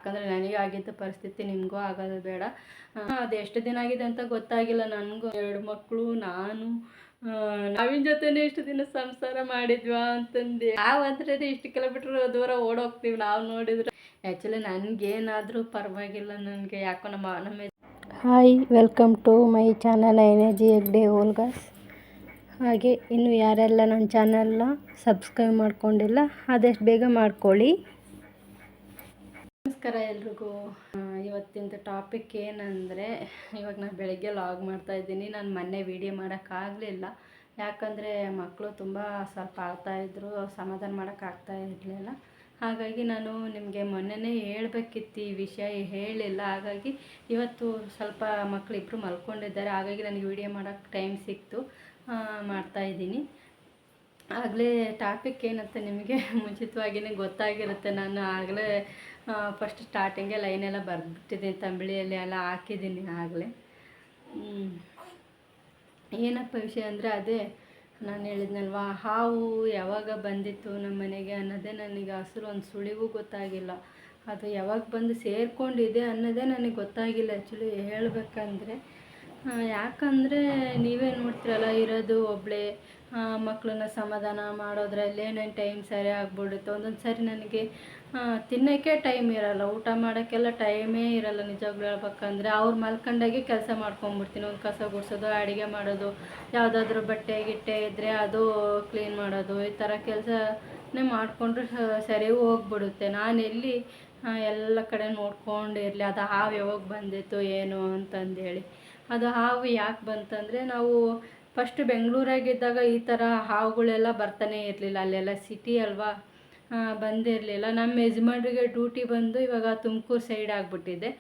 ಯಾಕಂದರೆ ನನಗೆ ಆಗಿದ್ದ ಪರಿಸ್ಥಿತಿ ನಿಮಗೂ ಆಗೋದು ಬೇಡ. ಅದು ಎಷ್ಟು ದಿನ ಆಗಿದೆ ಅಂತ ಗೊತ್ತಾಗಿಲ್ಲ ನನಗೂ. 2 ಮಕ್ಕಳು, ನಾನು ನಾವಿನ ಜೊತೆನೇ ಇಷ್ಟು ದಿನ ಸಂಸಾರ ಮಾಡಿದ್ವಾ ಅಂತಂದು ನಾವಂದ್ರೆ ಇಷ್ಟು ಕಿಲೋಮೀಟ್ರ್ ದೂರ ಓಡೋಗ್ತೀವಿ ನಾವು ನೋಡಿದ್ರೆ. ಆ್ಯಕ್ಚುಲಿ ನನಗೇನಾದರೂ ಪರವಾಗಿಲ್ಲ, ನನಗೆ ಯಾಕೋ ನಮ್ಮ hi, welcome to my channel energy Hegde ಓಲ್ಗಾಸ್. ಹಾಗೆ ಇನ್ನು ಯಾರೆಲ್ಲ ನನ್ನ ಚಾನಲ್ನ ಸಬ್ಸ್ಕ್ರೈಬ್ ಮಾಡ್ಕೊಂಡಿಲ್ಲ ಆದಷ್ಟು ಬೇಗ ಮಾಡ್ಕೊಳ್ಳಿ. ನಮಸ್ಕಾರ ಎಲ್ರಿಗೂ. ಇವತ್ತಿನ ಟಾಪಿಕ್ ಏನಂದರೆ, ಇವಾಗ ನಾನು ಬೆಳಗ್ಗೆ ಲಾಗ್ ಮಾಡ್ತಾಯಿದ್ದೀನಿ. ನಾನು ಮೊನ್ನೆ ವೀಡಿಯೋ ಮಾಡೋಕ್ಕಾಗಲಿಲ್ಲ, ಯಾಕಂದರೆ ಮಕ್ಕಳು ತುಂಬ ಸ್ವಲ್ಪ ಅಳ್ತಾಯಿದ್ರು, ಸಮಾಧಾನ ಮಾಡೋಕ್ಕಾಗ್ತಾ ಇರಲಿಲ್ಲ. ಹಾಗಾಗಿ ನಾನು ನಿಮಗೆ ಮೊನ್ನೆನೇ ಹೇಳಬೇಕಿತ್ತು, ಈ ವಿಷಯ ಹೇಳಿಲ್ಲ. ಹಾಗಾಗಿ ಇವತ್ತು ಸ್ವಲ್ಪ ಮಕ್ಕಳಿಬ್ಬರು ಮಲ್ಕೊಂಡಿದ್ದಾರೆ, ಹಾಗಾಗಿ ನನಗೆ ವೀಡಿಯೋ ಮಾಡೋಕ್ಕೆ ಟೈಮ್ ಸಿಕ್ತು, ಮಾಡ್ತಾಯಿದ್ದೀನಿ. ಆಗಲೇ ಟಾಪಿಕ್ ಏನಂತ ನಿಮಗೆ ಮುಂಚಿತವಾಗಿಯೇ ಗೊತ್ತಾಗಿರುತ್ತೆ. ನಾನು ಆಗಲೇ ಫಸ್ಟ್ ಸ್ಟಾರ್ಟಿಂಗೆ ಲೈನೆಲ್ಲ ಬರೆದ್ಬಿಟ್ಟಿದ್ದೀನಿ, ತಂಬಿಳಿಯಲ್ಲಿ ಎಲ್ಲ ಹಾಕಿದ್ದೀನಿ ಆಗಲೇ. ಏನಪ್ಪ ವಿಷಯ ಅಂದರೆ, ಅದೇ ನಾನು ಹೇಳಿದ್ನಲ್ವ, ಹಾವು ಯಾವಾಗ ಬಂದಿತ್ತು ನಮ್ಮ ಮನೆಗೆ ಅನ್ನೋದೇ ನನಗೆ ಹಸಿರು ಒಂದು ಸುಳಿವು ಗೊತ್ತಾಗಿಲ್ಲ. ಅದು ಯಾವಾಗ ಬಂದು ಸೇರಿಕೊಂಡಿದೆ ಅನ್ನೋದೇ ನನಗೆ ಗೊತ್ತಾಗಿಲ್ಲ ಆ್ಯಕ್ಚುಲಿ ಹೇಳಬೇಕಂದ್ರೆ. ಯಾಕಂದರೆ ನೀವೇ ನೋಡ್ತೀರಲ್ಲ, ಇರೋದು ಒಬ್ಬಳೇ, ಮಕ್ಕಳನ್ನ ಸಮಾಧಾನ ಮಾಡೋದ್ರಲ್ಲೇ ನನ್ನ ಟೈಮ್ ಸರಿ ಆಗ್ಬಿಡುತ್ತೆ. ಒಂದೊಂದು ಸಾರಿ ನನಗೆ ತಿನ್ನೋಕ್ಕೆ ಟೈಮ್ ಇರೋಲ್ಲ, ಊಟ ಮಾಡೋಕ್ಕೆಲ್ಲ ಟೈಮೇ ಇರೋಲ್ಲ. ನಿಜವಾಗ್ಲೂ ಹೇಳ್ಬೇಕಂದ್ರೆ ಅವ್ರು ಮಲ್ಕೊಂಡಾಗೆ ಕೆಲಸ ಮಾಡ್ಕೊಂಬಿಡ್ತೀನಿ. ಒಂದು ಕಸ ಗುಡಿಸೋದು, ಅಡುಗೆ ಮಾಡೋದು, ಯಾವುದಾದ್ರೂ ಬಟ್ಟೆ ಗಿಟ್ಟೆ ಇದ್ದರೆ ಅದು ಕ್ಲೀನ್ ಮಾಡೋದು, ಈ ಥರ ಕೆಲಸನೇ ಮಾಡಿಕೊಂಡ್ರೆ ಸರಿ ಹೋಗ್ಬಿಡುತ್ತೆ. ನಾನು ಎಲ್ಲಿ ಎಲ್ಲ ಕಡೆ ನೋಡ್ಕೊಂಡಿರಲಿ, ಅದು ಹಾವು ಯಾವಾಗ ಬಂದಿತ್ತು ಏನು ಅಂತಂದೇಳಿ. ಅದು ಹಾವು ಯಾಕೆ ಬಂತಂದರೆ, ನಾವು ಫಸ್ಟ್ ಬೆಂಗಳೂರಾಗಿದ್ದಾಗ ಈ ಥರ ಹಾವುಗಳೆಲ್ಲ ಬರ್ತಾನೆ ಇರಲಿಲ್ಲ. ಅಲ್ಲೆಲ್ಲ ಸಿಟಿ ಅಲ್ವಾ, ಬಂದಿರಲಿಲ್ಲ. ನಮ್ಮ ಯಜಮಾನ್ರಿಗೆ ಡ್ಯೂಟಿ ಬಂದು ಇವಾಗ ತುಮಕೂರು ಸೈಡ್ ಆಗಿಬಿಟ್ಟಿದೆ.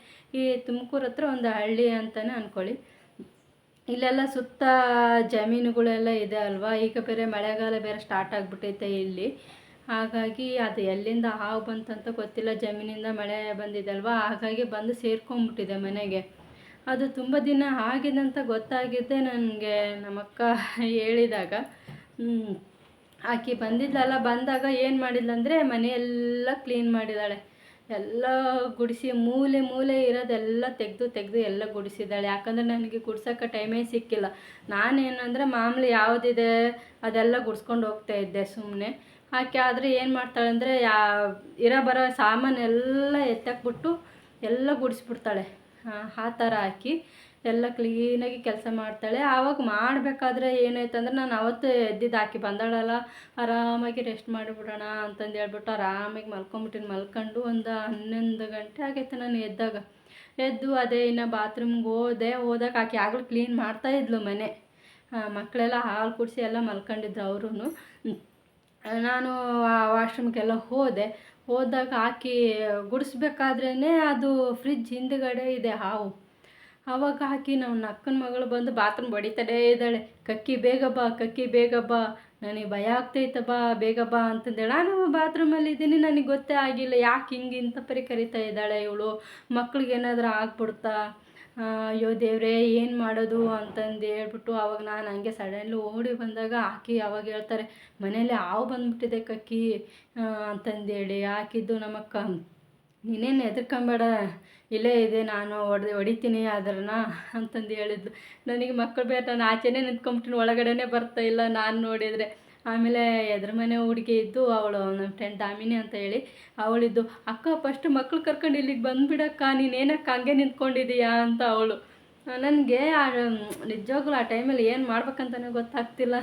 ಈ ತುಮಕೂರು ಹತ್ರ ಒಂದು ಹಳ್ಳಿ ಅಂತಲೇ ಅಂದ್ಕೊಳ್ಳಿ. ಇಲ್ಲೆಲ್ಲ ಸುತ್ತ ಜಮೀನುಗಳೆಲ್ಲ ಇದೆ ಅಲ್ವಾ. ಈಗ ಬೇರೆ ಮಳೆಗಾಲ ಬೇರೆ ಸ್ಟಾರ್ಟ್ ಆಗಿಬಿಟ್ಟೈತೆ ಇಲ್ಲಿ. ಹಾಗಾಗಿ ಅದು ಎಲ್ಲಿಂದ ಹಾವು ಬಂತಂತ ಗೊತ್ತಿಲ್ಲ, ಜಮೀನಿಂದ ಮಳೆ ಬಂದಿದೆ ಅಲ್ವಾ, ಹಾಗಾಗಿ ಬಂದು ಸೇರ್ಕೊಂಡ್ಬಿಟ್ಟಿದೆ ಮನೆಗೆ. ಅದು ತುಂಬ ದಿನ ಆಗಿದೆ ಅಂತ ಗೊತ್ತಾಗಿದ್ದೆ ನನಗೆ ನಮ್ಮಕ್ಕ ಹೇಳಿದಾಗ. ಆಕೆ ಬಂದಿದ್ದಲ್ಲ, ಬಂದಾಗ ಏನು ಮಾಡಿದ್ಲಂದರೆ ಮನೆಯೆಲ್ಲ ಕ್ಲೀನ್ ಮಾಡಿದ್ದಾಳೆ. ಎಲ್ಲ ಗುಡಿಸಿ ಮೂಲೆ ಇರೋದೆಲ್ಲ ತೆಗೆದು ಎಲ್ಲ ಗುಡಿಸಿದ್ದಾಳೆ. ಯಾಕಂದರೆ ನನಗೆ ಗುಡ್ಸೋಕ್ಕೆ ಟೈಮೇ ಸಿಕ್ಕಿಲ್ಲ. ನಾನೇನಂದರೆ ಮಾಮೂಲಿ ಯಾವುದಿದೆ ಅದೆಲ್ಲ ಗುಡ್ಸ್ಕೊಂಡು ಹೋಗ್ತಾಯಿದ್ದೆ ಸುಮ್ಮನೆ. ಆಕೆ ಆದರೆ ಏನು ಮಾಡ್ತಾಳೆ ಅಂದರೆ, ಬರೋ ಸಾಮಾನೆಲ್ಲ ಎತ್ತಾಕ್ಬಿಟ್ಟು ಎಲ್ಲ ಗುಡಿಸ್ಬಿಡ್ತಾಳೆ. ಆ ಥರ ಹಾಕಿ ಎಲ್ಲ ಕ್ಲೀನಾಗಿ ಕೆಲಸ ಮಾಡ್ತಾಳೆ. ಆವಾಗ ಮಾಡಬೇಕಾದ್ರೆ ಏನಾಯ್ತಂದ್ರೆ, ನಾನು ಅವತ್ತು ಎದ್ದಿದ್ದು ಆಕೆ ಬಂದಾಳಲ್ಲ, ಆರಾಮಾಗಿ ರೆಸ್ಟ್ ಮಾಡಿಬಿಡೋಣ ಅಂತಂದು ಹೇಳ್ಬಿಟ್ಟು ಆರಾಮಾಗಿ ಮಲ್ಕೊಂಡು ಒಂದು 11 ಗಂಟೆ ಆಗೈತೆ ನಾನು ಎದ್ದು ಅದೇ ಇನ್ನು ಬಾತ್ರೂಮ್ಗೆ ಹೋದಾಗ ಆಕೆ ಆಗಲೂ ಕ್ಲೀನ್ ಮಾಡ್ತಾಯಿದ್ಲು ಮನೆ. ಮಕ್ಕಳೆಲ್ಲ ಹಾಲು ಕುಡಿಸಿ ಎಲ್ಲ ಮಲ್ಕೊಂಡಿದ್ರು ಅವರು. ನಾನು ವಾಶ್ರೂಮ್ಗೆಲ್ಲ ಹೋದಾಗ ಆಕೆ ಗುಡಿಸ್ಬೇಕಾದ್ರೇ ಅದು ಫ್ರಿಜ್ ಹಿಂದುಗಡೆ ಇದೆ ಹಾವು. ಆವಾಗ ಆಕೆ ನಮ್ಮ ಅಕ್ಕನ ಮಗಳು ಬಂದು ಬಾತ್ರೂಮ್ ಹೊಡಿತಾನೇ ಇದ್ದಾಳೆ, ಕಕ್ಕಿ ಬೇಗ ಬಾ, ನನಗೆ ಭಯ ಆಗ್ತೈತೆ, ಬೇಗ ಬಾ ಅಂತಂದೇಳಿ. ನಾನು ಬಾತ್ರೂಮಲ್ಲಿ ಇದ್ದೀನಿ, ನನಗೆ ಗೊತ್ತೇ ಆಗಿಲ್ಲ ಯಾಕೆ ಇಂಥ ಪರಿ ಕರಿತಾ ಇದ್ದಾಳೆ ಇವಳು, ಮಕ್ಳಿಗೆ ಏನಾದರೂ ಆಗ್ಬಿಡ್ತಾ, ಅಯ್ಯೋ ದೇವ್ರೇ ಏನು ಮಾಡೋದು ಅಂತಂದು ಹೇಳ್ಬಿಟ್ಟು ಅವಾಗ ನಾನು ಹಂಗೆ ಸಡನ್ಲಿ ಓಡಿ ಬಂದಾಗ ಆಕೆ ಅವಾಗ ಹೇಳ್ತಾರೆ, ಮನೇಲಿ ಹಾವು ಬಂದುಬಿಟ್ಟಿದೆ ಕಕ್ಕಿ ಅಂತಂದೇಳಿ. ಹಾಕಿದ್ದು ನಮ್ಮಕ್ಕ, ನೀನೇನು ಹೆದರ್ಕೊಂಬೇಡ, ಇಲ್ಲೇ ಇದೆ, ನಾನು ಹೊಡಿತೀನಿ ಅದನ್ನು ಅಂತಂದು ಹೇಳಿದ್ಲು. ನನಗೆ ಮಕ್ಕಳು ಬೇರೆ, ನಾನು ಆಚೆನೇ ನಿಂತ್ಕೊಂಬಿಟ್ಟಿನಿ, ಒಳಗಡೆನೇ ಬರ್ತಾಯಿಲ್ಲ ನಾನು ನೋಡಿದರೆ. ಆಮೇಲೆ ಎದುರು ಮನೆ ಹುಡುಗಿ ಇದ್ದು, ಅವಳು ನಮ್ಮ ಫ್ರೆಂಡ್ ದಾಮಿನಿ ಅಂತ ಹೇಳಿ ಅವಳಿದ್ದು, ಅಕ್ಕ ಫಸ್ಟ್ ಮಕ್ಳು ಕರ್ಕೊಂಡು ಇಲ್ಲಿಗೆ ಬಂದುಬಿಡಕ್ಕ, ನೀನೇನಕ್ಕ ಹಂಗೆ ನಿಂತ್ಕೊಂಡಿದ್ದೀಯಾ ಅಂತ ಅವಳು. ನನಗೆ ನಿಜವಾಗ್ಲೂ ಆ ಟೈಮಲ್ಲಿ ಏನು ಮಾಡ್ಬೇಕಂತಲೇ ಗೊತ್ತಾಗ್ತಿಲ್ಲ.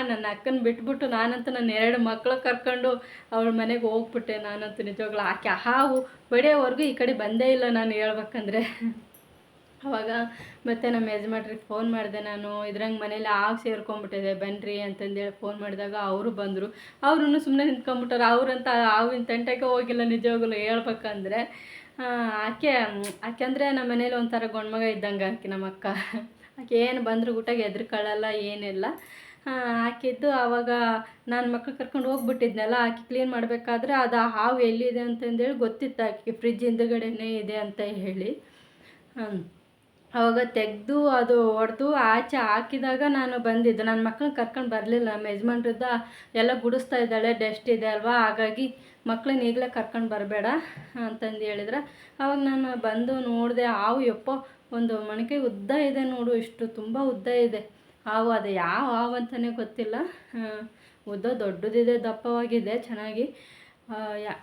ನನ್ನ ಅಕ್ಕನ ಬಿಟ್ಬಿಟ್ಟು ನಾನಂತೂ ನನ್ನ 2 ಮಕ್ಕಳು ಕರ್ಕೊಂಡು ಅವಳ ಮನೆಗೆ ಹೋಗ್ಬಿಟ್ಟೆ ನಾನಂತೂ. ನಿಜವಾಗ್ಲೂ ಆಕೆ ಹಾವು ಬಡಿಯೋವರೆಗೂ ಈ ಕಡೆ ಬಂದೇ ಇಲ್ಲ ನಾನು ಹೇಳ್ಬೇಕಂದ್ರೆ. ಆವಾಗ ಮತ್ತು ನಮ್ಮ ಯಜಮಾನ್ರಿಗೆ ಫೋನ್ ಮಾಡಿದೆ ನಾನು, ಇದ್ರಂಗೆ ಮನೇಲಿ ಹಾವು ಸೇರ್ಕೊಂಡ್ಬಿಟ್ಟಿದೆ ಬನ್ನಿರಿ ಅಂತಂದೇಳಿ ಫೋನ್ ಮಾಡಿದಾಗ ಅವರು ಬಂದರು. ಅವ್ರೂ ಸುಮ್ಮನೆ ನಿಂತ್ಕೊಂಡ್ಬಿಟ್ಟಾರೆ. ಅವರಂತ ಹಾವಿನ ತಂಟೆಗೆ ಹೋಗಿಲ್ಲ ನಿಜವಾಗ್ಲೂ ಹೇಳ್ಬೇಕಂದ್ರೆ. ಆಕೆ ಅಂದರೆ ನಮ್ಮ ಮನೇಲಿ ಒಂಥರ ಗಂಡ್ಮಗ ಇದ್ದಂಗೆ ಆಕೆ ನಮ್ಮ ಅಕ್ಕ. ಆಕೆ ಏನು ಬಂದರೂ ಊಟಕ್ಕೆ ಹೆದ್ರ್ಕೊಳ್ಳಲ್ಲ ಏನಿಲ್ಲ. ಆಕೆದ್ದು ಆವಾಗ ನಾನು ಮಕ್ಳು ಕರ್ಕೊಂಡು ಹೋಗ್ಬಿಟ್ಟಿದ್ನಲ್ಲ, ಆಕೆ ಕ್ಲೀನ್ ಮಾಡಬೇಕಾದ್ರೆ ಅದು ಹಾವು ಎಲ್ಲಿದೆ ಅಂತಂದೇಳಿ ಗೊತ್ತಿತ್ತು ಆಕೆಗೆ, ಫ್ರಿಜ್ ಹಿಂದುಗಡೆನೇ ಇದೆ ಅಂತ ಹೇಳಿ. ಅವಾಗ ತೆಗೆದು ಅದು ಹೊಡೆದು ಆಚೆ ಹಾಕಿದಾಗ ನಾನು ಬಂದಿದ್ದು. ನನ್ನ ಮಕ್ಕಳನ್ನ ಕರ್ಕೊಂಡು ಬರಲಿಲ್ಲ. ನಮ್ಮ ಯಜಮಾನ್ರದ್ದು ಎಲ್ಲ ಗುಡಿಸ್ತಾ ಇದ್ದಾಳೆ, ಡಸ್ಟ್ ಇದೆ ಅಲ್ವಾ, ಹಾಗಾಗಿ ಮಕ್ಕಳನ್ನ ಈಗಲೇ ಕರ್ಕೊಂಡು ಬರಬೇಡ ಅಂತಂದು ಹೇಳಿದ್ರೆ ಅವಾಗ ನಾನು ಬಂದು ನೋಡಿದೆ. ಹಾವು ಯಪ್ಪೋ ಒಂದು ಮೊಣಕೆ ಉದ್ದ ಇದೆ ನೋಡು, ಇಷ್ಟು ತುಂಬ ಉದ್ದ ಇದೆ ಹಾವು. ಅದು ಯಾವ ಹಾವು ಅಂತಲೇ ಗೊತ್ತಿಲ್ಲ, ಉದ್ದ ದೊಡ್ಡದಿದೆ, ದಪ್ಪವಾಗಿದೆ, ಚೆನ್ನಾಗಿ.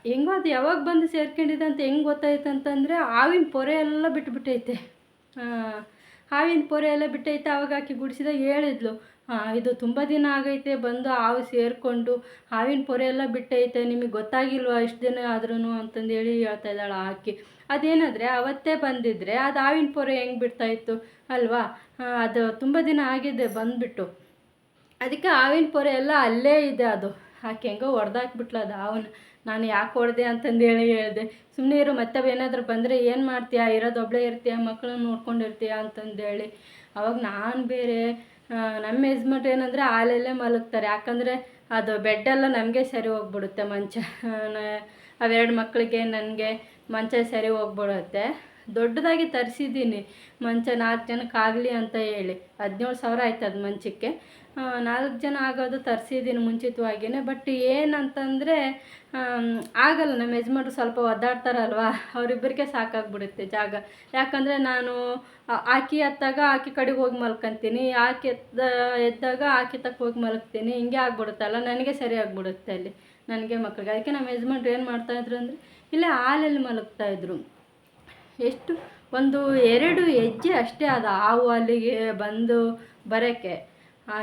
ಹೆಂಗೋ ಅದು ಯಾವಾಗ ಬಂದು ಸೇರ್ಕೊಂಡಿದೆ ಅಂತ ಹೆಂಗೆ ಗೊತ್ತಾಯ್ತು ಅಂತಂದರೆ ಹಾವಿನ ಪೊರೆ ಎಲ್ಲ ಬಿಟ್ಬಿಟ್ಟೈತೆ. ಹಾವಿನ ಪೊರೆ ಎಲ್ಲ ಬಿಟ್ಟೈತೆ. ಆವಾಗ ಆಕೆ ಗುಡಿಸಿದಾಗ ಹೇಳಿದ್ಲು, ಇದು ತುಂಬ ದಿನ ಆಗೈತೆ ಬಂದು ಹಾವು ಸೇರಿಕೊಂಡು, ಹಾವಿನ ಪೊರೆ ಎಲ್ಲ ಬಿಟ್ಟೈತೆ, ನಿಮಗೆ ಗೊತ್ತಾಗಿಲ್ವಾ ಇಷ್ಟು ದಿನ ಆದ್ರೂ ಅಂತಂದೇಳಿ ಹೇಳ್ತಾ ಇದ್ದಾಳೆ ಆಕೆ. ಅದೇನಾದರೆ ಅವತ್ತೇ ಬಂದಿದ್ದರೆ ಅದು ಹಾವಿನ ಪೊರೆ ಹೆಂಗೆ ಬಿಡ್ತಾಯಿತ್ತು ಅಲ್ವಾ. ಅದು ತುಂಬ ದಿನ ಆಗಿದೆ ಬಂದುಬಿಟ್ಟು, ಅದಕ್ಕೆ ಹಾವಿನ ಪೊರೆ ಎಲ್ಲ ಅಲ್ಲೇ ಇದೆ. ಅದು ಆಕೆ ಹೆಂಗೋ ಹೊಡೆದಾಕ್ಬಿಟ್ಲು ಅದು ಹಾವನ್ನ. ನಾನು ಯಾಕೆ ಹೊಡೆದೆ ಅಂತಂದೇಳಿ ಹೇಳಿದೆ. ಸುಮ್ಮನೆ ಇರು, ಮತ್ತೆ ಏನಾದರೂ ಬಂದರೆ ಏನು ಮಾಡ್ತೀಯಾ, ಇರೋದೊಬ್ಬಳೇ ಇರ್ತೀಯ, ಮಕ್ಕಳನ್ನ ನೋಡ್ಕೊಂಡಿರ್ತೀಯ ಅಂತಂದೇಳಿ. ಅವಾಗ ನಾನು ಬೇರೆ ನಮ್ಮ ಯಜಮಾನ್ರು ಏನಂದರೆ ಹಾಲಲ್ಲೇ ಮಲಗ್ತಾರೆ. ಯಾಕಂದರೆ ಅದು ಬೆಡ್ಡೆಲ್ಲ ನಮಗೆ ಸರಿ ಹೋಗ್ಬಿಡುತ್ತೆ, ಮಂಚ ಅವೆರಡು ಮಕ್ಕಳಿಗೆ ನನಗೆ ಮಂಚ ಸರಿ ಹೋಗ್ಬಿಡುತ್ತೆ. ದೊಡ್ಡದಾಗಿ ತರಿಸಿದ್ದೀನಿ ಮಂಚ, 4 ಜನಕ್ಕಾಗಲಿ ಅಂತ ಹೇಳಿ. 17,000 ಆಯ್ತು ಅದು ಮಂಚಕ್ಕೆ. 4 ಜನ ಆಗೋದು ತರಿಸಿದ್ದೀನಿ ಮುಂಚಿತವಾಗಿಯೇ. ಬಟ್ ಏನಂತಂದರೆ ಆಗಲ್ಲ, ನಮ್ಮ ಯಜಮಾನ್ರು ಸ್ವಲ್ಪ ಒದ್ದಾಡ್ತಾರಲ್ವ, ಅವರಿಬ್ಬರಿಗೆ ಸಾಕಾಗ್ಬಿಡುತ್ತೆ ಜಾಗ. ಯಾಕಂದರೆ ನಾನು ಆಕೆ ಎತ್ತಾಗ ಆಕೆ ಕಡೆಗೆ ಹೋಗಿ ಮಲ್ಕೊತೀನಿ, ಆಕೆ ಎದ್ದಾಗ ಆಕೆ ತಕ್ಕ ಹೋಗಿ ಮಲಗ್ತೀನಿ. ಹಿಂಗೆ ಆಗ್ಬಿಡುತ್ತಲ್ಲ, ನನಗೆ ಸರಿ ಆಗಿಬಿಡುತ್ತೆ ಅಲ್ಲಿ, ನನಗೆ ಮಕ್ಕಳಿಗೆ. ಅದಕ್ಕೆ ನಮ್ಮ ಯಜಮಾನ್ರು ಏನು ಮಾಡ್ತಾಯಿದ್ರು ಅಂದರೆ ಇಲ್ಲೇ ಹಾಲಲ್ಲಿ ಮಲಗ್ತಾಯಿದ್ರು. ಎಷ್ಟು ಒಂದು 2 ಹೆಜ್ಜೆ ಅಷ್ಟೇ ಅದು ಹಾವು ಅಲ್ಲಿಗೆ ಬಂದು ಬರೋಕ್ಕೆ.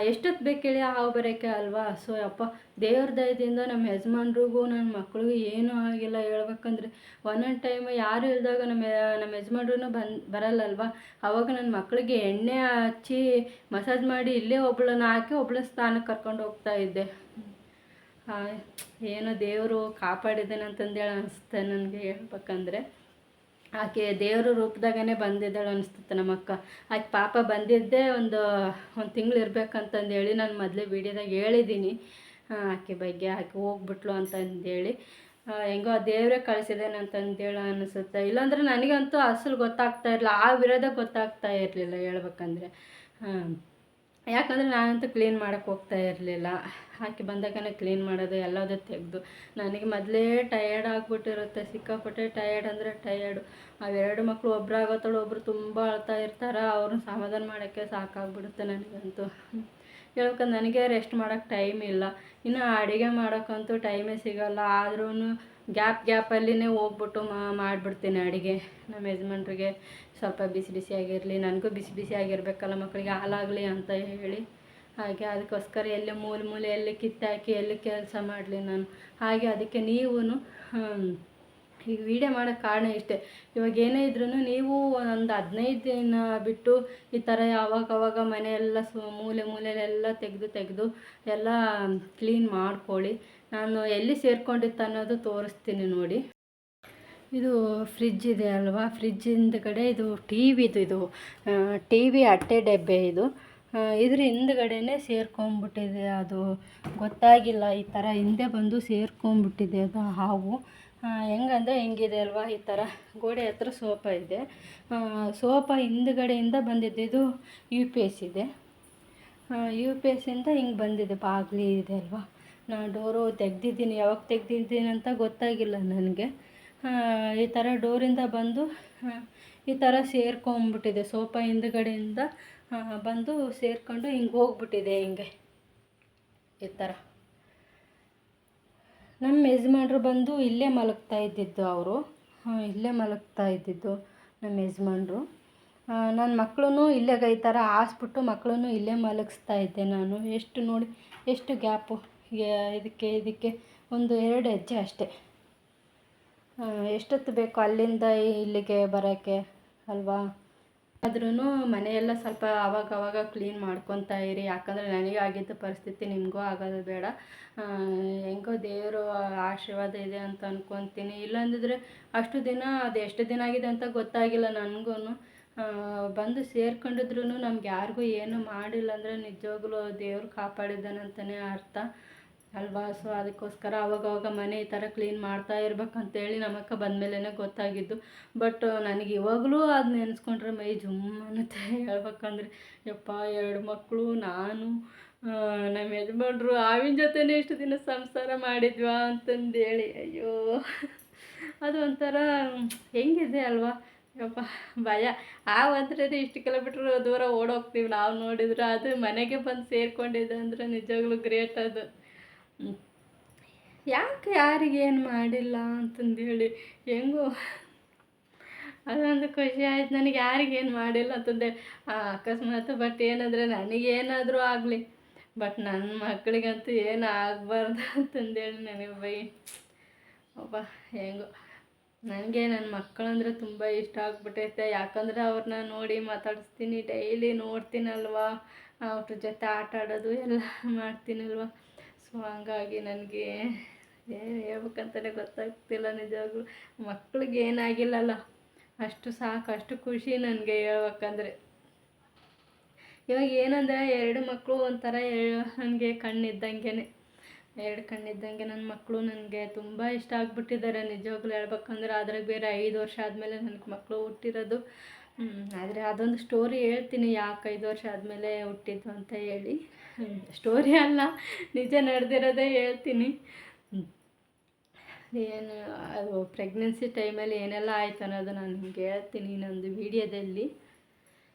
ಎಷ್ಟೊತ್ತು ಬೇಕು ಹೇಳಿ ಹಾವು ಬರೋಕ್ಕೆ ಅಲ್ವಾ. ಸೊ ಅಪ್ಪ ದೇವ್ರ ದಯದಿಂದ ನಮ್ಮ ಯಜಮಾನ್ರಿಗೂ ನನ್ನ ಮಕ್ಳಿಗೂ ಏನೂ ಆಗಿಲ್ಲ. ಹೇಳ್ಬೇಕಂದ್ರೆ ಒಂದೊಂದು ಟೈಮ್ ಯಾರು ಇಲ್ದಾಗ ನಮ್ಮ ಯಜಮಾನ್ರೂ ಬರಲ್ಲಲ್ವ, ಆವಾಗ ನನ್ನ ಮಕ್ಕಳಿಗೆ ಎಣ್ಣೆ ಹಚ್ಚಿ ಮಸಾಜ್ ಮಾಡಿ ಇಲ್ಲೇ ಒಬ್ಬಳನ್ನ ಹಾಕಿ ಒಬ್ಬಳ ಸ್ನಾನಕ್ಕೆ ಕರ್ಕೊಂಡು ಹೋಗ್ತಾಯಿದ್ದೆ. ಏನೋ ದೇವರು ಕಾಪಾಡಿದ್ದಾನೆ ಅಂತಂದೇಳಿ ಅನಿಸುತ್ತೆ ನನಗೆ. ಹೇಳ್ಬೇಕಂದ್ರೆ ಆಕೆ ದೇವ್ರ ರೂಪದಾಗೇ ಬಂದಿದ್ದಾಳೆ ಅನಿಸ್ತದೆ ನಮ್ಮ ಅಕ್ಕ. ಆಕೆ ಪಾಪ ಬಂದಿದ್ದೇ ಒಂದು ತಿಂಗಳು ಇರಬೇಕಂತಂದೇಳಿ ನಾನು ಮೊದಲೇ ವೀಡಿಯೋದಾಗ ಹೇಳಿದ್ದೀನಿ ಆಕೆ ಬಗ್ಗೆ. ಆಕೆ ಹೋಗ್ಬಿಟ್ಲು ಅಂತಂದೇಳಿ ಹೆಂಗೋ ದೇವರೇ ಕಳಿಸಿದ್ದೇನೆ ಅಂತಂದೇಳಿ ಅನಿಸುತ್ತೆ. ಇಲ್ಲಾಂದ್ರೆ ನನಗಂತೂ ಅಸಲು ಗೊತ್ತಾಗ್ತಾ ಇರಲಿಲ್ಲ, ಆ ವಿರೋಧ ಗೊತ್ತಾಗ್ತಾ ಇರಲಿಲ್ಲ ಹೇಳ್ಬೇಕಂದ್ರೆ. ಯಾಕಂದರೆ ನಾನಂತೂ ಕ್ಲೀನ್ ಮಾಡೋಕ್ಕೆ ಹೋಗ್ತಾ ಇರಲಿಲ್ಲ. ಆಕೆ ಬಂದಾಗನೇ ಕ್ಲೀನ್ ಮಾಡೋದು ಎಲ್ಲದೂ ತೆಗೆದು. ನನಗೆ ಮೊದಲೇ ಟಯರ್ಡ್ ಆಗಿಬಿಟ್ಟಿರುತ್ತೆ, ಸಿಕ್ಕಾಪಟ್ಟೆ ಟಯರ್ಡ್ ಅಂದರೆ ಟಯರ್ಡು. ಅವೆರಡು ಮಕ್ಕಳು ಒಬ್ಬರು ಆಗೋತ್ತಳು, ಒಬ್ಬರು ತುಂಬ ಅಳ್ತಾ ಇರ್ತಾರೆ, ಅವ್ರನ್ನ ಸಮಾಧಾನ ಮಾಡೋಕ್ಕೆ ಸಾಕಾಗ್ಬಿಡುತ್ತೆ ನನಗಂತೂ. ಹೇಳ್ಬೇಕಂದ್ರೆ ನನಗೆ ರೆಸ್ಟ್ ಮಾಡೋಕ್ಕೆ ಟೈಮ್ ಇಲ್ಲ. ಇನ್ನು ಅಡುಗೆ ಮಾಡೋಕ್ಕಂತೂ ಟೈಮೇ ಸಿಗೋಲ್ಲ. ಆದ್ರೂ ಗ್ಯಾಪಲ್ಲಿನೇ ಹೋಗ್ಬಿಟ್ಟು ಮಾಡಿಬಿಡ್ತೀನಿ ಅಡುಗೆ. ನಮ್ಮ ಯಜಮಾನ್ರಿಗೆ ಸ್ವಲ್ಪ ಬಿಸಿ ಬಿಸಿಯಾಗಿರಲಿ, ನನಗೂ ಬಿಸಿ ಬಿಸಿಯಾಗಿರ್ಬೇಕಲ್ಲ, ಮಕ್ಕಳಿಗೆ ಹಾಲಾಗಲಿ ಅಂತ ಹೇಳಿ. ಹಾಗೆ ಅದಕ್ಕೋಸ್ಕರ ಎಲ್ಲಿ ಮೂಲೆಯಲ್ಲಿ ಕಿತ್ತಾಕಿ ಎಲ್ಲಿ ಕೆಲಸ ಮಾಡಲಿ ನಾನು. ಹಾಗೆ ಅದಕ್ಕೆ ನೀವು ಈಗ ವೀಡಿಯೋ ಮಾಡೋಕ್ಕೆ ಕಾರಣ ಇಷ್ಟೇ. ಇವಾಗ ಏನೇ ಇದ್ರೂ ನೀವು ಒಂದು 15 ದಿನ ಬಿಟ್ಟು ಈ ಥರ ಅವಾಗವಾಗ ಮನೆಯೆಲ್ಲ ಮೂಲೆಯಲ್ಲೆಲ್ಲ ತೆಗೆದು ಎಲ್ಲ ಕ್ಲೀನ್ ಮಾಡ್ಕೊಳ್ಳಿ. ನಾನು ಎಲ್ಲಿ ಸೇರ್ಕೊಂಡಿತ್ತು ಅನ್ನೋದು ತೋರಿಸ್ತೀನಿ ನೋಡಿ. ಇದು ಫ್ರಿಜ್ ಇದೆ ಅಲ್ವಾ, ಫ್ರಿಜ್ ಹಿಂದ್ಗಡೆ ಇದು ಟಿ ವಿ ಅಟ್ಟೆ ಡಬ್ಬೆ ಇದು. ಇದ್ರ ಹಿಂದ್ಗಡೆನೇ ಸೇರ್ಕೊಂಡ್ಬಿಟ್ಟಿದೆ, ಅದು ಗೊತ್ತಾಗಿಲ್ಲ. ಈ ಥರ ಹಿಂದೆ ಬಂದು ಸೇರ್ಕೊಂಡ್ಬಿಟ್ಟಿದೆ ಅದು ಹಾವು. ಹೆಂಗಂದರೆ ಹೆಂಗಿದೆ ಅಲ್ವಾ, ಈ ಥರ ಗೋಡೆ ಹತ್ರ ಸೋಫಾ ಇದೆ, ಸೋಫಾ ಹಿಂದ್ಗಡೆಯಿಂದ ಬಂದಿದ್ದು. ಇದು UPS ಇದೆ, UPSಯಿಂದ ಹಿಂಗೆ ಬಂದಿದೆ, ಬಾಗಿಲು ಇದೆ ಅಲ್ವಾ. ನಾನು ಡೋರು ತೆಗ್ದಿದ್ದೀನಿ, ಯಾವಾಗ ತೆಗ್ದಿದ್ದೀನಿ ಅಂತ ಗೊತ್ತಾಗಿಲ್ಲ ನನಗೆ. ಈ ಥರ ಡೋರಿಂದ ಬಂದು ಈ ಥರ ಸೇರ್ಕೊಂಬಿಟ್ಟಿದೆ, ಸೋಫಾ ಹಿಂದ್ಗಡೆಯಿಂದ ಬಂದು ಸೇರ್ಕೊಂಡು ಹಿಂಗೆ ಹೋಗ್ಬಿಟ್ಟಿದೆ. ಹಿಂಗೆ ಈ ಥರ ನಮ್ಮ ಯಜಮಾನ್ರು ಬಂದು ಇಲ್ಲೇ ಮಲಗ್ತಾ ಇದ್ದಿದ್ದು, ಅವರು ಇಲ್ಲೇ ಮಲಗ್ತಾ ಇದ್ದಿದ್ದು ನಮ್ಮ ಯಜಮಾನ್ರು. ನನ್ನ ಮಕ್ಕಳೂ ಇಲ್ಲೇ ಈ ಥರ ಹಾಸ್ಬಿಟ್ಟು ಮಕ್ಕಳೂ ಇಲ್ಲೇ ಮಲಗಿಸ್ತಾ ಇದ್ದೆ ನಾನು. ಎಷ್ಟು ನೋಡಿ, ಎಷ್ಟು ಗ್ಯಾಪು ಇದಕ್ಕೆ ಒಂದು 2 ಹೆಜ್ಜೆ ಅಷ್ಟೇ. ಎಷ್ಟೊತ್ತು ಬೇಕು ಅಲ್ಲಿಂದ ಇಲ್ಲಿಗೆ ಬರೋಕ್ಕೆ ಅಲ್ವಾ. ಆದ್ರೂ ಮನೆಯೆಲ್ಲ ಸ್ವಲ್ಪ ಆವಾಗವಾಗ ಕ್ಲೀನ್ ಮಾಡ್ಕೊತಾ ಇರಿ. ಯಾಕಂದರೆ ನನಗೆ ಆಗಿದ್ದ ಪರಿಸ್ಥಿತಿ ನಿಮಗೂ ಆಗೋದು ಬೇಡ. ಹೆಂಗೋ ದೇವರು ಆಶೀರ್ವಾದ ಇದೆ ಅಂತ ಅಂದ್ಕೊತೀನಿ. ಇಲ್ಲಾಂದಿದ್ರೆ ಅಷ್ಟು ದಿನ ಅದು ಎಷ್ಟು ದಿನ ಆಗಿದೆ ಅಂತ ಗೊತ್ತಾಗಿಲ್ಲ ನನಗೂ. ಬಂದು ಸೇರ್ಕೊಂಡಿದ್ರು ನಮ್ಗೆ ಯಾರಿಗೂ ಏನೂ ಮಾಡಿಲ್ಲ ಅಂದರೆ ನಿಜವಾಗ್ಲೂ ದೇವ್ರು ಕಾಪಾಡಿದ್ದಾನೆ ಅಂತಲೇ ಅರ್ಥ. ಅಲ್ವಾ. ಸೊ ಅದಕ್ಕೋಸ್ಕರ ಅವಾಗವಾಗ ಮನೆ ಈ ಥರ ಕ್ಲೀನ್ ಮಾಡ್ತಾ ಇರ್ಬೇಕಂತೇಳಿ ನಮ್ಮಕ್ಕ ಬಂದಮೇಲೆ ಗೊತ್ತಾಗಿದ್ದು. ಬಟ್ ನನಗೆ ಇವಾಗಲೂ ಅದು ನೆನೆಸ್ಕೊಂಡ್ರೆ ಮೈ ಜುಮ್ ಅನ್ನುತ್ತೆ. ಹೇಳ್ಬೇಕಂದ್ರೆ ಯಪ್ಪ 2 ಮಕ್ಕಳು, ನಾನು, ನಮ್ಮ ಯಜಮಾನ್ರು, ಹಾವಿನ ಜೊತೆನೇ ಇಷ್ಟು ದಿನ ಸಂಸಾರ ಮಾಡಿದ್ವಾ ಅಂತಂದೇಳಿ ಅಯ್ಯೋ ಅದು ಒಂಥರ ಹೆಂಗಿದೆ ಅಲ್ವಾ. ಯಪ್ಪ ಭಯ. ಹಾವಂದ್ರೆ ಇಷ್ಟು ಕಿಲೋಮೀಟ್ರ್ ದೂರ ಓಡೋಗ್ತೀವಿ ನಾವು ನೋಡಿದ್ರೆ, ಅದು ಮನೆಗೆ ಬಂದು ಸೇರಿಕೊಂಡಿದೆ ಅಂದರೆ ನಿಜವಾಗ್ಲೂ ಗ್ರೇಟ್ ಅದು. ಯಾಕೆ ಯಾರಿಗೇನು ಮಾಡಿಲ್ಲ ಅಂತಂದೇಳಿ ಹೆಂಗೋ ಅದೊಂದು ಖುಷಿ ಆಯ್ತು ನನಗೆ. ಯಾರಿಗೇನು ಮಾಡಿಲ್ಲ ಅಂತಂದೇಳಿ ಅಕಸ್ಮಾತ್. ಬಟ್ ಏನಂದರೆ ನನಗೇನಾದರೂ ಆಗಲಿ, ಬಟ್ ನನ್ನ ಮಕ್ಕಳಿಗಂತೂ ಏನು ಆಗಬಾರ್ದು ಅಂತಂದೇಳಿ ನನಗೆ ಒಬ್ಬ ಹೆಂಗೋ. ನನಗೆ ನನ್ನ ಮಕ್ಕಳಂದ್ರೆ ತುಂಬ ಇಷ್ಟ ಆಗ್ಬಿಟ್ಟೈತೆ. ಯಾಕಂದರೆ ಅವ್ರನ್ನ ನೋಡಿ ಮಾತಾಡಿಸ್ತೀನಿ, ಡೈಲಿ ನೋಡ್ತೀನಲ್ವ, ಅವ್ರ ಜೊತೆ ಆಟ ಆಡೋದು ಎಲ್ಲ ಮಾಡ್ತೀನಲ್ವ. ಸೊ ಹಂಗಾಗಿ ನನಗೆ ಏನು ಹೇಳ್ಬೇಕಂತಲೇ ಗೊತ್ತಾಗ್ತಿಲ್ಲ ನಿಜವಾಗ್ಲೂ. ಮಕ್ಳಿಗೆ ಏನಾಗಿಲ್ಲಲ್ಲ, ಅಷ್ಟು ಸಾಕು, ಅಷ್ಟು ಖುಷಿ ನನಗೆ ಹೇಳ್ಬೇಕಂದ್ರೆ. ಇವಾಗ ಏನಂದರೆ 2 ಮಕ್ಕಳು ಒಂಥರ ನನಗೆ ಕಣ್ಣಿದ್ದಂಗೆ, 2 ಕಣ್ಣಿದ್ದಂಗೆ ನನ್ನ ಮಕ್ಕಳು. ನನಗೆ ತುಂಬ ಇಷ್ಟ ಆಗ್ಬಿಟ್ಟಿದ್ದಾರೆ ನಿಜವಾಗ್ಲೂ ಹೇಳ್ಬೇಕಂದ್ರೆ. ಅದ್ರಾಗ ಬೇರೆ 5 ವರ್ಷ ಆದಮೇಲೆ ನನಗೆ ಮಕ್ಕಳು ಹುಟ್ಟಿರೋದು. ಆದರೆ ಅದೊಂದು ಸ್ಟೋರಿ ಹೇಳ್ತೀನಿ, ಯಾಕೆ 5 ವರ್ಷ ಆದಮೇಲೆ ಹುಟ್ಟಿದ್ದು ಅಂತ ಹೇಳಿ. ಸ್ಟೋರಿ ಅಲ್ಲ, ನಿಜ ನಡೆದಿರೋದೇ ಹೇಳ್ತೀನಿ. ಏನು ಅದು ಪ್ರೆಗ್ನೆನ್ಸಿ ಟೈಮಲ್ಲಿ ಏನೆಲ್ಲ ಆಯ್ತು ಅನ್ನೋದು ನಾನು ನಿಮ್ಗೆ ಹೇಳ್ತೀನಿ ಇನ್ನೊಂದು ವೀಡಿಯೋದಲ್ಲಿ.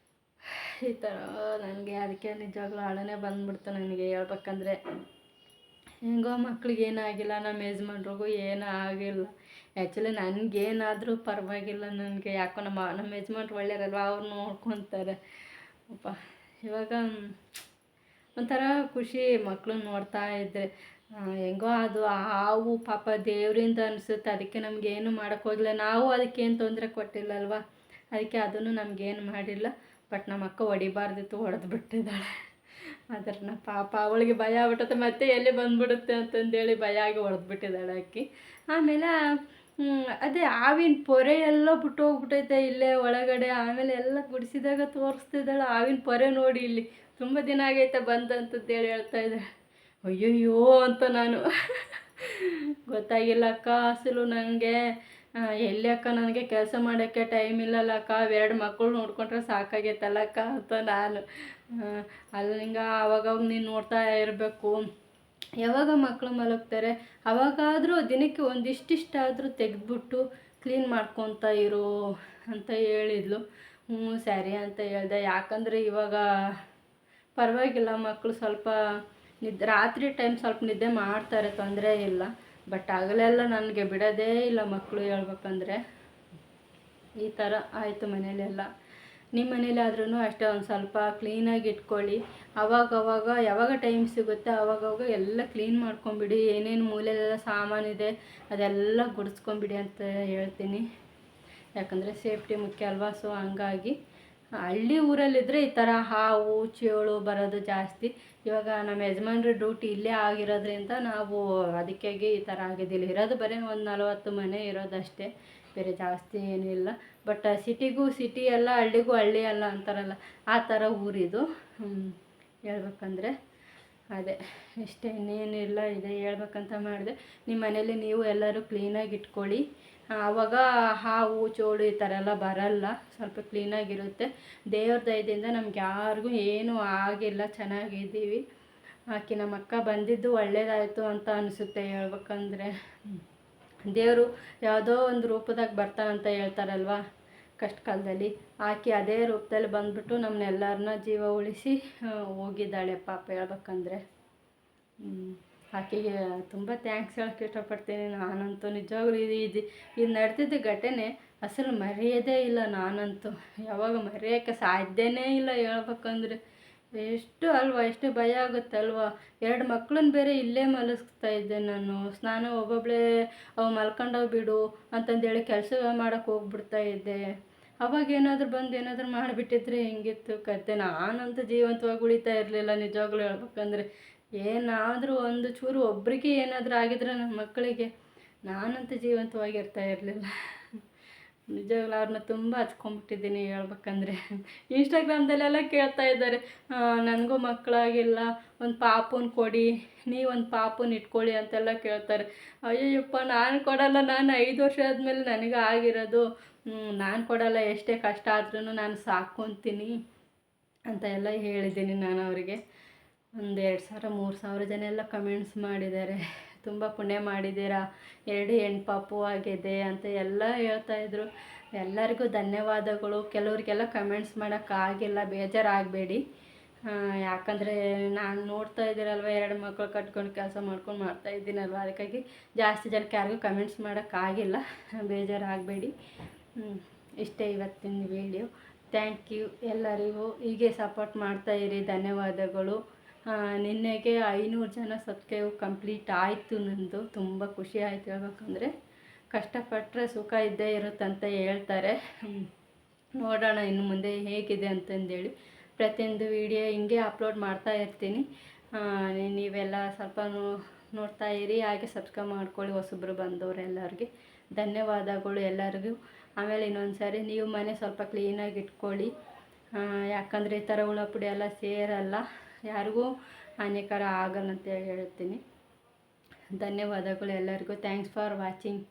ಈ ಥರ ನನಗೆ ಅದಕ್ಕೆ ನಿಜವಾಗ್ಲೂ ಅಳನೇ ಬಂದ್ಬಿಡ್ತು ನನಗೆ ಹೇಳ್ಬೇಕಂದ್ರೆ. ಹೆಂಗೋ ಮಕ್ಳಿಗೆ ಏನಾಗಿಲ್ಲ, ನಮ್ಮ ಯಜಮಾನ್ರಿಗೂ ಏನೂ ಆಗಿಲ್ಲ. ಆ್ಯಕ್ಚುಲಿ ನನಗೇನಾದರೂ ಪರವಾಗಿಲ್ಲ. ನನಗೆ ಯಾಕೋ ನಮ್ಮ ಯಜಮಾನ್ರು ಒಳ್ಳೆಯರಲ್ವ, ಅವ್ರು ನೋಡ್ಕೊತಾರೆ ಅಪ್ಪ. ಇವಾಗ ಒಂಥರ ಖುಷಿ ಮಕ್ಕಳನ್ನ ನೋಡ್ತಾ ಇದ್ದರೆ. ಹೆಂಗೋ ಅದು ಹಾವು ಪಾಪ ದೇವರಿಂದ ಅನಿಸುತ್ತೆ. ಅದಕ್ಕೆ ನಮಗೇನು ಮಾಡೋಕ್ಕೋಗಿಲ್ಲ. ನಾವು ಅದಕ್ಕೇನು ತೊಂದರೆ ಕೊಟ್ಟಿಲ್ಲಲ್ವ, ಅದಕ್ಕೆ ಅದನ್ನು ನಮಗೇನು ಮಾಡಿಲ್ಲ. ಬಟ್ ನಮ್ಮ ಅಕ್ಕ ಹೊಡಿಬಾರ್ದಿತ್ತು, ಹೊಡೆದು ಬಿಟ್ಟಿದ್ದಾಳೆ. ಅದನ್ನ ಪಾಪ ಅವಳಿಗೆ ಭಯ ಆಗ್ಬಿಟ್ಟತ್ತೆ, ಮತ್ತೆ ಎಲ್ಲಿ ಬಂದುಬಿಡುತ್ತೆ ಅಂತಂದೇಳಿ ಭಯ ಆಗಿ ಹೊಡೆದ್ಬಿಟ್ಟಿದ್ದಾಳೆ ಆಕಿ. ಆಮೇಲೆ ಅದೇ ಹಾವಿನ ಪೊರೆ ಎಲ್ಲ ಬಿಟ್ಟು ಹೋಗ್ಬಿಟ್ಟೈತೆ ಇಲ್ಲೇ ಒಳಗಡೆ. ಆಮೇಲೆ ಎಲ್ಲ ಗುಡಿಸಿದಾಗ ತೋರಿಸ್ತಿದ್ದಾಳೆ ಹಾವಿನ ಪೊರೆ ನೋಡಿ, ಇಲ್ಲಿ ತುಂಬ ದಿನ ಆಗೈತೆ ಬಂದಂತಂದೇಳಿ ಹೇಳ್ತಾ ಇದ್ದಾಳೆ. ಅಯ್ಯಯ್ಯೋ ಅಂತ ನಾನು ಗೊತ್ತಾಗಿಲ್ಲ ಅಕ್ಕ, ಅಸಲು ನನಗೆ ಎಲ್ಲಿ ಅಕ್ಕ, ನನಗೆ ಕೆಲಸ ಮಾಡೋಕ್ಕೆ ಟೈಮ್ ಇಲ್ಲಲ್ಲ ಅಕ್ಕ, 2 ಮಕ್ಕಳು ನೋಡ್ಕೊಂಡ್ರೆ ಸಾಕಾಗೈತಲ್ಲ ಅಕ್ಕ ಅಂತ ನಾನು. ಅಲ್ಲಿ ಹಿಂಗೆ ಆವಾಗವಾಗ ನೀನು ನೋಡ್ತಾ ಇರಬೇಕು, ಯಾವಾಗ ಮಕ್ಕಳು ಮಲಗ್ತಾರೆ ಅವಾಗಾದರೂ ದಿನಕ್ಕೆ ಒಂದಿಷ್ಟಿಷ್ಟಾದರೂ ತೆಗೆದ್ಬಿಟ್ಟು ಕ್ಲೀನ್ ಮಾಡ್ಕೊತ ಇರು ಅಂತ ಹೇಳಿದ್ಲು. ಸರಿ ಅಂತ ಹೇಳಿದೆ. ಯಾಕಂದರೆ ಇವಾಗ ಪರವಾಗಿಲ್ಲ, ಮಕ್ಕಳು ಸ್ವಲ್ಪ ರಾತ್ರಿ ಟೈಮ್ ಸ್ವಲ್ಪ ನಿದ್ದೆ ಮಾಡ್ತಾರೆ, ತೊಂದರೆ ಇಲ್ಲ. ಬಟ್ ಹಗಲೆಲ್ಲ ನನಗೆ ಬಿಡೋದೇ ಇಲ್ಲ ಮಕ್ಕಳು ಹೇಳ್ಬೇಕಂದ್ರೆ. ಈ ಥರ ಆಯಿತು ಮನೇಲೆಲ್ಲ. ನಿಮ್ಮ ಮನೇಲಿ ಆದ್ರೂ ಅಷ್ಟೇ ಒಂದು ಸ್ವಲ್ಪ ಕ್ಲೀನಾಗಿ ಇಟ್ಕೊಳ್ಳಿ. ಅವಾಗವಾಗ ಯಾವಾಗ ಟೈಮ್ ಸಿಗುತ್ತೆ ಅವಾಗವಾಗ ಎಲ್ಲ ಕ್ಲೀನ್ ಮಾಡ್ಕೊಂಬಿಡಿ. ಏನೇನು ಮೂಲೆಯಲ್ಲೆಲ್ಲ ಸಾಮಾನಿದೆ ಅದೆಲ್ಲ ಗುಡಿಸ್ಕೊಂಬಿಡಿ ಅಂತ ಹೇಳ್ತೀನಿ. ಯಾಕಂದರೆ ಸೇಫ್ಟಿ ಮುಖ್ಯ ಅಲ್ವಾ. ಸೊ ಹಂಗಾಗಿ ಹಳ್ಳಿ ಊರಲ್ಲಿದ್ದರೆ ಈ ಥರ ಹಾವು ಚೇಳು ಬರೋದು ಜಾಸ್ತಿ. ಇವಾಗ ನಮ್ಮ ಯಜಮಾನ್ರ ಡ್ಯೂಟಿ ಇಲ್ಲೇ ಆಗಿರೋದ್ರಿಂದ ನಾವು ಅದಕ್ಕಾಗಿ ಈ ಥರ ಆಗಿದ್ದಿಲ್ಲ. ಇರೋದು ಬರೀ ಒಂದು 40 ಮನೆ ಇರೋದಷ್ಟೇ, ಬೇರೆ ಜಾಸ್ತಿ ಏನಿಲ್ಲ. ಬಟ್ ಸಿಟಿಗೂ ಸಿಟಿ ಅಲ್ಲ, ಹಳ್ಳಿಗೂ ಹಳ್ಳಿ ಅಲ್ಲ ಅಂತಾರಲ್ಲ, ಆ ಥರ ಊರಿದು ಹೇಳ್ಬೇಕಂದ್ರೆ. ಅದೇ ಇಷ್ಟೇ, ಇನ್ನೇನಿಲ್ಲ, ಇದೆ ಹೇಳ್ಬೇಕಂತ ಮಾಡಿದೆ. ನಿಮ್ಮ ಮನೇಲಿ ನೀವು ಎಲ್ಲರೂ ಕ್ಲೀನಾಗಿ ಇಟ್ಕೊಳ್ಳಿ. ಆವಾಗ ಹಾವು ಚೋಳು ಈ ಥರ ಎಲ್ಲ ಬರಲ್ಲ, ಸ್ವಲ್ಪ ಕ್ಲೀನಾಗಿರುತ್ತೆ. ದೇವ್ರ ದಯದಿಂದ ನಮ್ಗೆ ಯಾರಿಗೂ ಏನೂ ಆಗಿಲ್ಲ, ಚೆನ್ನಾಗಿದ್ದೀವಿ. ಆಕೆ ನಮ್ಮ ಅಕ್ಕ ಬಂದಿದ್ದು ಒಳ್ಳೇದಾಯಿತು ಅಂತ ಅನಿಸುತ್ತೆ ಹೇಳ್ಬೇಕಂದ್ರೆ. ದೇವರು ಯಾವುದೋ ಒಂದು ರೂಪದಾಗ ಬರ್ತಾನಂತ ಹೇಳ್ತಾರಲ್ವ ಕಷ್ಟ ಕಾಲದಲ್ಲಿ, ಆಕೆ ಅದೇ ರೂಪದಲ್ಲಿ ಬಂದ್ಬಿಟ್ಟು ನಮ್ಮನ್ನೆಲ್ಲರನ್ನ ಜೀವ ಉಳಿಸಿ ಹೋಗಿದ್ದಾಳೆ ಪಾಪ ಹೇಳ್ಬೇಕಂದ್ರೆ. ಆಕೆಗೆ ತುಂಬ ಥ್ಯಾಂಕ್ಸ್ ಹೇಳೋಕ್ಕೆ ಇಷ್ಟಪಡ್ತೀನಿ. ನಾನಂತೂ ನಿಜವಾಗ್ಲೂ ಇದು ನಡೆದಿದ್ದ ಘಟನೆ ಅಸಲು ಮರೆಯೋದೇ ಇಲ್ಲ. ನಾನಂತೂ ಯಾವಾಗ ಮರೆಯೋಕ್ಕೆ ಸಾಧ್ಯನೇ ಇಲ್ಲ ಹೇಳ್ಬೇಕಂದ್ರೆ. ಎಷ್ಟು ಅಲ್ವಾ, ಎಷ್ಟು ಭಯ ಆಗುತ್ತಲ್ವ. 2 ಮಕ್ಕಳನ್ನ ಬೇರೆ ಇಲ್ಲೇ ಮಲಗಿಸ್ತಾ ಇದ್ದೆ ನಾನು. ಸ್ನಾನ ಒಬ್ಬೊಬ್ಬಳೇ ಅವು ಮಲ್ಕೊಂಡೋಗಿ ಬಿಡು ಅಂತಂದೇಳಿ ಕೆಲಸ ಮಾಡೋಕ್ಕೆ ಹೋಗ್ಬಿಡ್ತಾ ಇದ್ದೆ. ಅವಾಗ ಏನಾದರೂ ಬಂದು ಏನಾದರೂ ಮಾಡಿಬಿಟ್ಟಿದ್ರೆ ಹೆಂಗಿತ್ತು ಕತೆ. ನಾನಂತೂ ಜೀವಂತವಾಗಿ ಉಳಿತಾ ಇರಲಿಲ್ಲ ನಿಜವಾಗ್ಲೂ ಹೇಳ್ಬೇಕಂದ್ರೆ. ಏನಾದರೂ ಒಂದು ಚೂರು ಒಬ್ಬರಿಗೆ ಏನಾದರೂ ಆಗಿದ್ರೆ ನನ್ನ ಮಕ್ಕಳಿಗೆ, ನಾನಂತೂ ಜೀವಂತವಾಗಿರ್ತಾ ಇರಲಿಲ್ಲ. ನಿಜವಾಗ್ಲೂ ಅವ್ರನ್ನ ತುಂಬ ಹಚ್ಕೊಂಬಿಟ್ಟಿದ್ದೀನಿ ಹೇಳ್ಬೇಕಂದ್ರೆ. ಇನ್ಸ್ಟಾಗ್ರಾಮ್ದಲ್ಲೆಲ್ಲ ಕೇಳ್ತಾ ಇದ್ದಾರೆ, ನನಗೂ ಮಕ್ಕಳಾಗಿಲ್ಲ, ಒಂದು ಪಾಪುನ ಕೊಡಿ, ನೀವೊಂದು ಪಾಪುನ ಇಟ್ಕೊಳ್ಳಿ ಅಂತೆಲ್ಲ ಕೇಳ್ತಾರೆ. ಅಯ್ಯಯ್ಯಪ್ಪ, ನಾನು ಕೊಡಲ್ಲ, ನಾನು 5 ವರ್ಷ ಆದಮೇಲೆ ನನಗೆ ಆಗಿರೋದು, ನಾನು ಕೊಡಲ್ಲ, ಎಷ್ಟೇ ಕಷ್ಟ ಆದ್ರೂ ನಾನು ಸಾಕ್ಕೊತೀನಿ ಅಂತ ಎಲ್ಲ ಹೇಳಿದ್ದೀನಿ ನಾನು ಅವರಿಗೆ. ಒಂದು 2,000 3,000 ಜನ ಎಲ್ಲ ಕಮೆಂಟ್ಸ್ ಮಾಡಿದ್ದಾರೆ, ತುಂಬ ಪುಣ್ಯ ಮಾಡಿದ್ದೀರಾ, 2 ಹೆಣ್ಣು ಪಾಪು ಆಗಿದೆ ಅಂತ ಎಲ್ಲ ಹೇಳ್ತಾಯಿದ್ರು. ಎಲ್ಲರಿಗೂ ಧನ್ಯವಾದಗಳು. ಕೆಲವ್ರಿಗೆಲ್ಲ ಕಮೆಂಟ್ಸ್ ಮಾಡೋಕ್ಕಾಗಿಲ್ಲ, ಬೇಜಾರಾಗಬೇಡಿ. ಯಾಕಂದರೆ ನಾನು ನೋಡ್ತಾ ಇದ್ದೀರಲ್ವ, 2 ಮಕ್ಕಳು ಕಟ್ಕೊಂಡು ಕೆಲಸ ಮಾಡ್ಕೊಂಡು ಮಾಡ್ತಾಯಿದ್ದೀನಲ್ವ, ಅದಕ್ಕಾಗಿ ಜಾಸ್ತಿ ಜನಕ್ಕೆ ಯಾರಿಗೂ ಕಮೆಂಟ್ಸ್ ಮಾಡೋಕ್ಕಾಗಿಲ್ಲ, ಬೇಜಾರಾಗಬೇಡಿ. ಇಷ್ಟೇ ಇವತ್ತಿನ ವಿಡಿಯೋ. ಥ್ಯಾಂಕ್ ಯು ಎಲ್ಲರಿಗೂ. ಹೀಗೆ ಸಪೋರ್ಟ್ ಮಾಡ್ತಾಯಿರಿ, ಧನ್ಯವಾದಗಳು. ನಿನ್ನೆಗೆ 500 ಜನ ಸಬ್ಸ್ಕ್ರೈಬ್ ಕಂಪ್ಲೀಟ್ ಆಯಿತು. ನಂದು ತುಂಬ ಖುಷಿ ಆಯಿತು. ಹೇಳ್ಬೇಕಂದ್ರೆ ಕಷ್ಟಪಟ್ಟರೆ ಸುಖ ಇದ್ದೇ ಇರುತ್ತಂತ ಹೇಳ್ತಾರೆ. ನೋಡೋಣ ಇನ್ನು ಮುಂದೆ ಹೇಗಿದೆ ಅಂತಂದೇಳಿ. ಪ್ರತಿಯೊಂದು ವಿಡಿಯೋ ಹಿಂಗೆ ಅಪ್ಲೋಡ್ ಮಾಡ್ತಾ ಇರ್ತೀನಿ. ನೀವೆಲ್ಲ ಸ್ವಲ್ಪ ನೋಡ್ತಾ ಇರಿ, ಹಾಗೆ ಸಬ್ಸ್ಕ್ರೈಬ್ ಮಾಡ್ಕೊಳ್ಳಿ. ಹೊಸಬ್ರು ಬಂದವರೆಲ್ಲರಿಗೆ ಧನ್ಯವಾದಗಳು ಎಲ್ಲರಿಗೂ. ಆಮೇಲೆ ಇನ್ನೊಂದು ಸಾರಿ ನೀವು ಮನೆ ಸ್ವಲ್ಪ ಕ್ಲೀನಾಗಿ ಇಟ್ಕೊಳ್ಳಿ, ಯಾಕಂದರೆ ಈ ಥರ ಹುಳ ಪುಡಿ ಎಲ್ಲ ಸೇರಲ್ಲ, ಯಾರಿಗೂ ಹಾನಿಕರ ಆಗಲ್ಲ ಅಂತ ಹೇಳ್ತೀನಿ. ಧನ್ಯವಾದಗಳು ಎಲ್ಲರಿಗೂ. Thanks for watching.